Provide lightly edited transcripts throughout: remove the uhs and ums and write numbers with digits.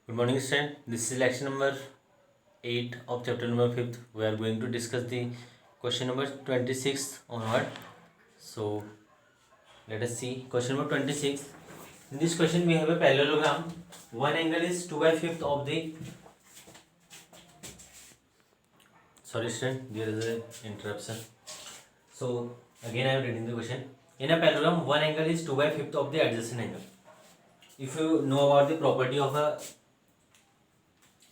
Good morning, student. This is lesson number 8 of chapter number 5th. We are going to discuss the question number 26 onward. So, let us see. Question number 26. In this question, we have a parallelogram. One angle is 2 by 5th of the. Sorry, student, there is an interruption. So, again, I am reading the question. In a parallelogram, one angle is 2 by 5th of the adjacent angle. If you know about the property of a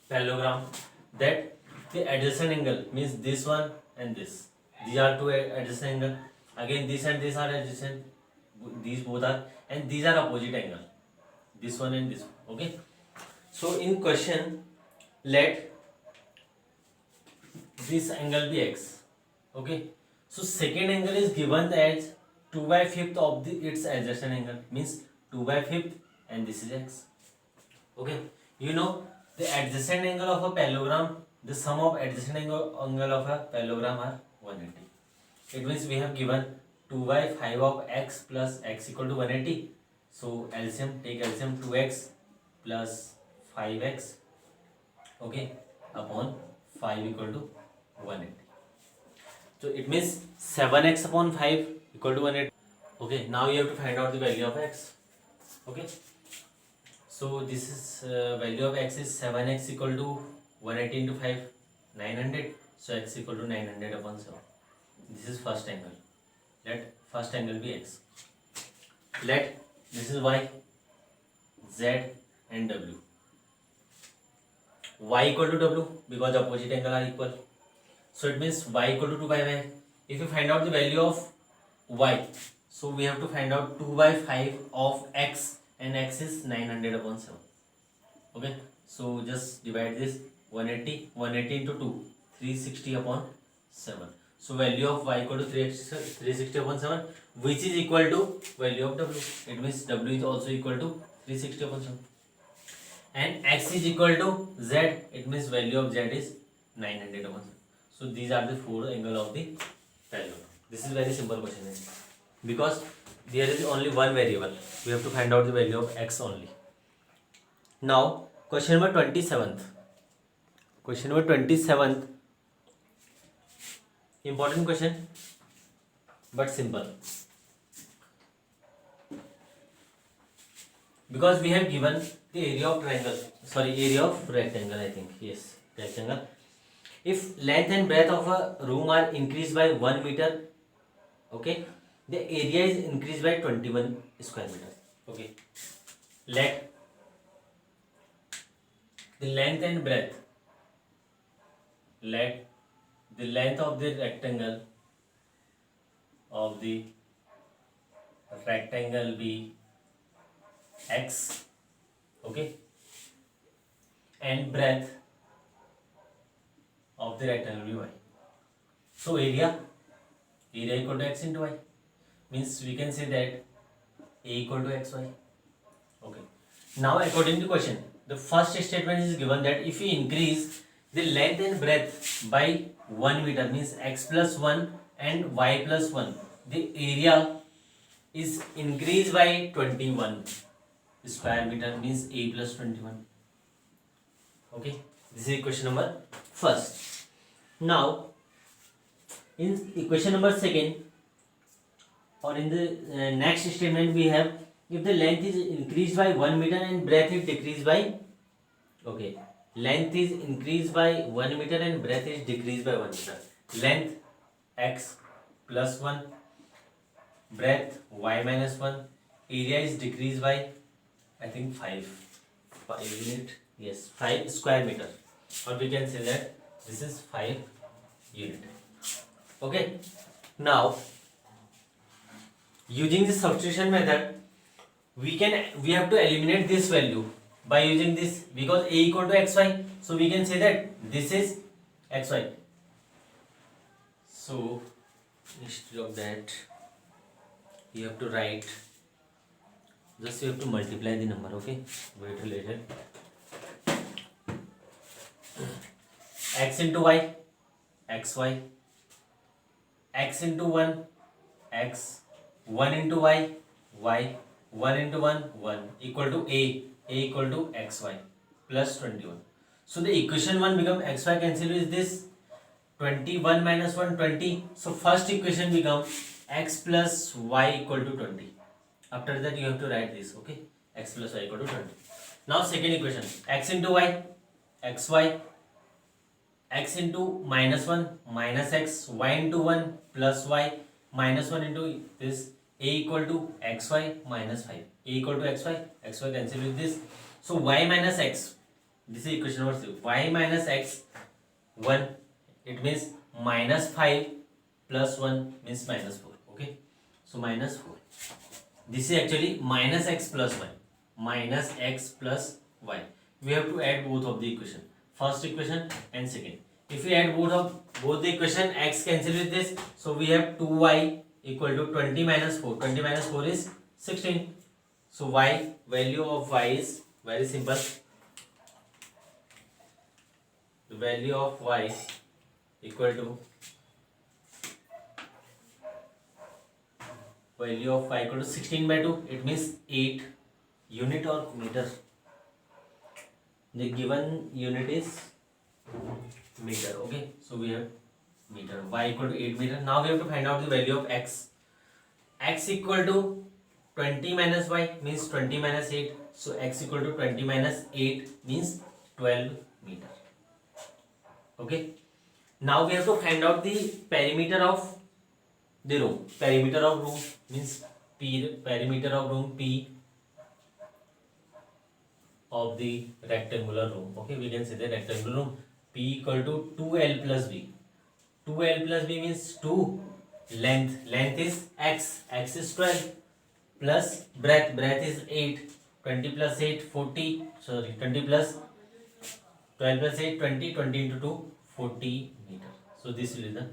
parallelogram, that the adjacent angle means this one and this, these are two adjacent angle, again this and this are adjacent, these both are, and these are opposite angle, this one and this one. Okay, so in question, let this angle be x. Okay, so second angle is given as 2 by 5th of the its adjacent angle, means 2 by 5th, and this is x. Okay, you know the adjacent angle of a parallelogram, the sum of adjacent angle of a parallelogram are 180. It means we have given 2 by 5 of x plus x equal to 180. So LCM, take LCM, 2x plus 5x, okay, upon 5 equal to 180. So it means 7x upon 5 equal to 180. Okay, now you have to find out the value of x. Okay, so this is value of x is 7x equal to 180 into 5, 900. So x equal to 900 upon 7. This is first angle. Let first angle be x. Let this is y, z and w. Y equal to w because opposite angle are equal. So it means y equal to 2 by 5. If you find out the value of y, so we have to find out 2 by 5 of x, and x is 900 upon 7. Okay, so just divide this 180 into 2, 360 upon 7. So value of y equal to 360 upon 7, which is equal to value of w. It means w is also equal to 360 upon 7. And x is equal to z. It means value of z is 900 upon 7. So these are the four angle of the parallelogram. This is very simple question, because there is only one variable. We have to find out the value of x only. Now question number 27th. Question number 27th. Important question, but simple. Because we have given the area of triangle, area of rectangle, I think, yes, rectangle. If length and breadth of a room are increased by 1 meter, okay, the area is increased by 21 square meter. Okay, let the length and breadth, let the length of the rectangle be x, okay, and breadth of the rectangle be y. So area equal to x into y, means we can say that a equal to xy. Okay, now according to question, the first statement is given that if we increase the length and breadth by 1 meter, means x plus 1 and y plus 1, the area is increased by 21 square meter, means a plus 21. Okay, this is equation number first. Now in equation number second, or in the next statement, we have if the length is increased by 1 meter and breadth is decreased by, okay, length is increased by 1 meter and breadth is decreased by 1 meter. Length x plus 1, breadth y minus 1, area is decreased by, I think, 5 unit, yes, 5 square meter, or we can say that this is 5 unit. Okay, now using the substitution method, we have to eliminate this value by using this, because a equal to xy, so we can say that this is xy. So instead of that, you have to write, just you have to multiply the number. Okay, wait a little. X into y, xy, x into 1, x, 1 into y, y, 1 into 1, 1, equal to a equal to xy. plus 21. So the equation 1 become xy cancel with this 21 minus 1 20. So first equation become x plus y equal to 20. After that you have to write this, okay, x plus y equal to 20. Now second equation, x into y, xy, x into minus 1 minus x, y into 1 plus y, minus 1 into this, a equal to xy minus 5, a equal to xy, xy cancel with this. So y minus x, this is equation number 3, y minus x 1, it means minus 5 plus 1 means minus 4, okay. So minus 4, this is actually minus x plus y, minus x plus y. We have to add both of the equation, first equation and second. If we add both the equation, x cancel with this, so we have 2y equal to 20 minus 4. 20 minus 4 is 16. So y, value of y is very simple. The value of y equal to value of y equal to 16 by 2. It means 8 unit or meter. The given unit is meter, okay. So we have meter, y equal to 8 meter. Now we have to find out the value of x. X equal to 20 minus y means 20 minus 8. So x equal to 20 minus 8 means 12 meter, okay. Now we have to find out the perimeter of the room. Perimeter of room means P, perimeter of room P of the rectangular room, okay. We can say the rectangular room P equal to 2L plus B. 2L plus B means 2 length, length is x, x is 12 plus breadth, breadth is 8, 20 plus 8 40, sorry 20 plus 12 plus 8 20, 20 into 2 40 meter. So this is the answer,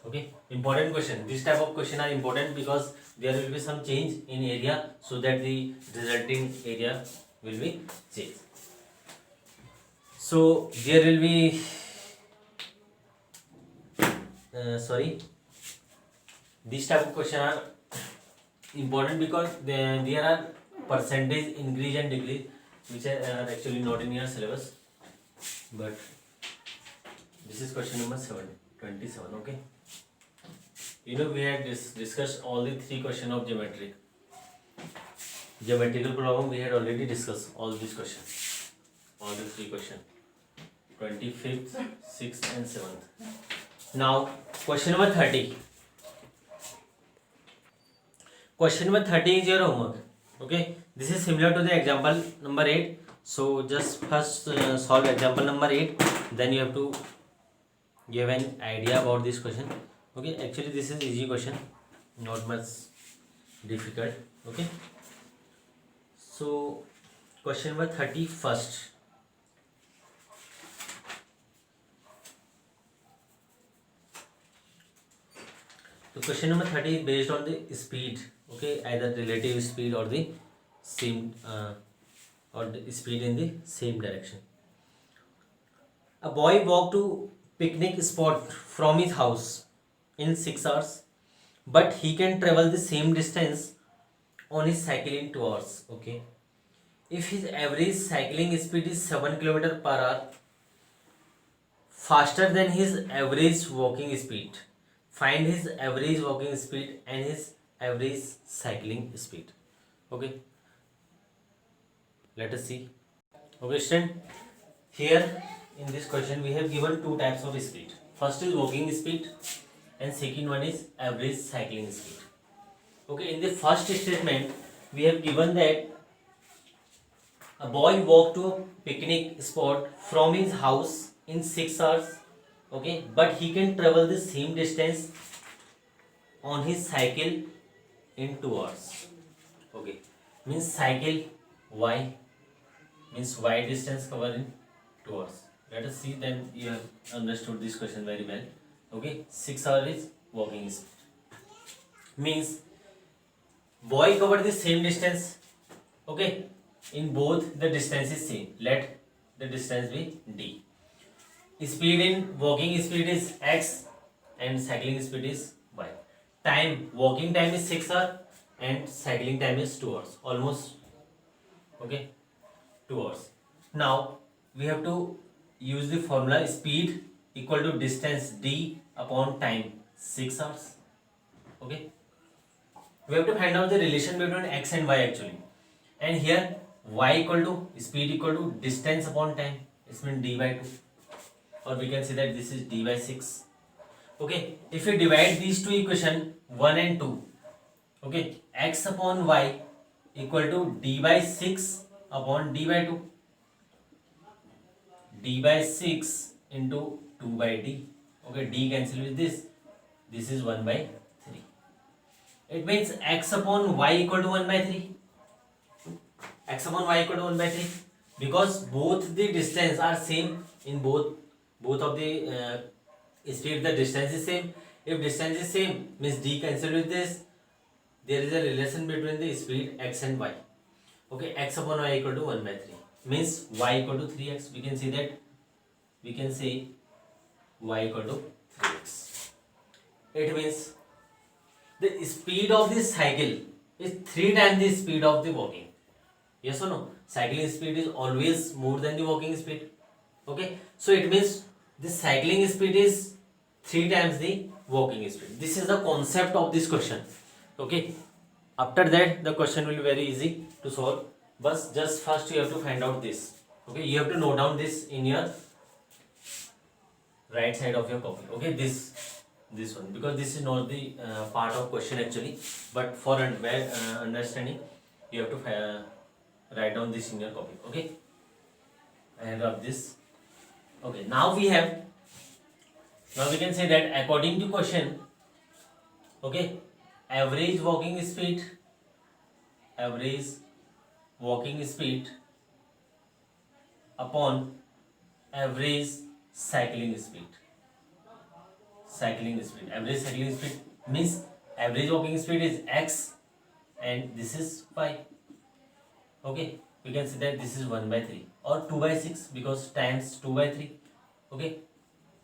okay. Important question, this type of question are important because there will be some change in area, so that the resulting area will be changed. So there will be this type of question are important because there are percentage increase and decrease which are actually not in your syllabus, but this is question number 27, okay. You know, we had discussed all the 3 questions of geometrical problem. We had already discussed all these questions, all the 3 questions, 25th, 6th and 7th. Now question number 30. Question number 30 is your homework, okay. This is similar to the example number 8. So just first solve example number 8, then you have to give an idea about this question, okay. Actually this is easy question, not much difficult, okay. So question number 30 first. So question number 30 is based on the speed, okay, either relative speed or the same or the speed in the same direction. A boy walked to picnic spot from his house in 6 hours, but he can travel the same distance on his cycle in 2 hours, okay. If his average cycling speed is 7 km per hour, faster than his average walking speed, find his average walking speed and his average cycling speed, okay. Let us see, okay student. Here in this question we have given 2 types of speed. First is walking speed and second one is average cycling speed, okay. In the first statement we have given that a boy walked to a picnic spot from his house in 6 hours, okay, but he can travel the same distance on his cycle in 2 hours, okay. Means cycle y means y distance cover in 2 hours. Let us see, then you have understood this question very well, okay. 6 hours is walking speed, means boy covered the same distance, okay. In both the distance is same, let the distance be d. Speed in walking speed is x and cycling speed is y. Time, walking time is 6 hours and cycling time is 2 hours almost, okay. 2 hours. Now we have to use the formula speed equal to distance d upon time 6 hours. Okay, we have to find out the relation between x and y actually, and here y equal to speed equal to distance upon time, it means d by 2, or we can say that this is d by 6. Okay, if we divide these two equation 1 and 2, okay, x upon y equal to d by 6 upon d by 2, d by 6 into 2 by d. Okay, d cancel with this is 1 by 3. It means x upon y equal to 1 by 3. X upon y equal to 1 by 3, because both the distance are same in both of the speed, the distance is same. If distance is same means d cancel with this, there is a relation between the speed x and y. Okay, x upon y equal to 1 by 3 means y equal to 3x. We can see that, we can say y equal to 3x. It means the speed of this cycle is 3 times the speed of the walking. Yes or no? Cycling speed is always more than the walking speed. Okay, so it means the cycling speed is 3 times the walking speed. This is the concept of this question. Okay, after that the question will be very easy to solve, but just first you have to find out this. Okay, you have to note down this in your right side of your copy. Okay, this one, because this is not the part of question actually, but for understanding you have to write down this in your copy. Okay, and rub this. Okay, now we can say that according to question, okay, average walking speed upon average cycling speed. Average cycling speed means average walking speed is x and this is y. Okay, we can say that this is 1 by 3 or 2 by 6 because times 2 by 3. Okay,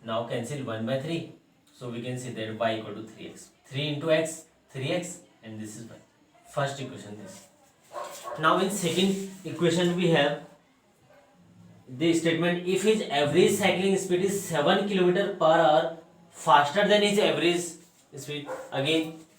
now cancel 1 by 3, so we can say that y equal to 3x. 3 into x, 3x, and this is y. First equation this. Now in second equation we have the statement, if his average cycling speed is 7 km per hour faster than his average speed. Again